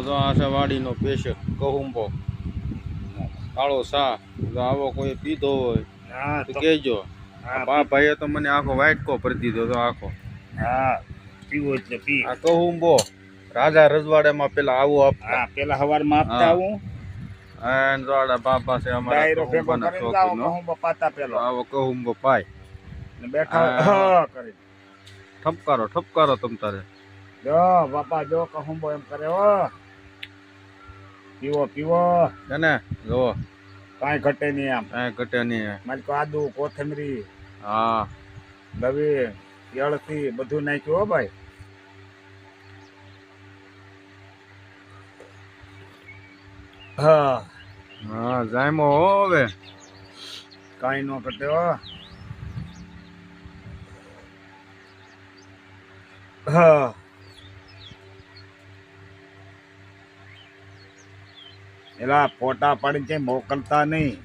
તો આ છે વાડીનો પેશક કહુંબો કાળો સા. જો આવો કોઈ પીધો હોય હા તો તો કહેજો. હા આ ભાઈએ તો મને આખો વાઇટકો ભરી દીધો તો આખો. હા પીવો એટલે પી. આ કહુંબો રાજા રજવાડામાં પેલા આવું આપતા. હા પેલા હવારમાં આપતા હા. આવું એન જોડા બાપા છે અમારા ડાયરો ભેગો કહુંબાના કરીને જાવ શોખીનો. કહું પાતા પેલો આવો કહુંબો પાય ને બેઠા હા કરી ઠપકારો તમ તારે. જો બાપા જો કહુંબો એમ કરે હો. પીવો પીવો એને જો કાંઈ ઘટે નહીં આમ. કાંઈ ઘટે નહીં. મારે તો આદુ કોથમરી હા લવિંગ યળથી બધું નાખ્યું હો ભાઈ. હા હા જાયમો હો હવે. કાંઈ ન ઘટે હો. હા એલા ફોટા પાડીને ક્યાંય મોકલતા નહીં.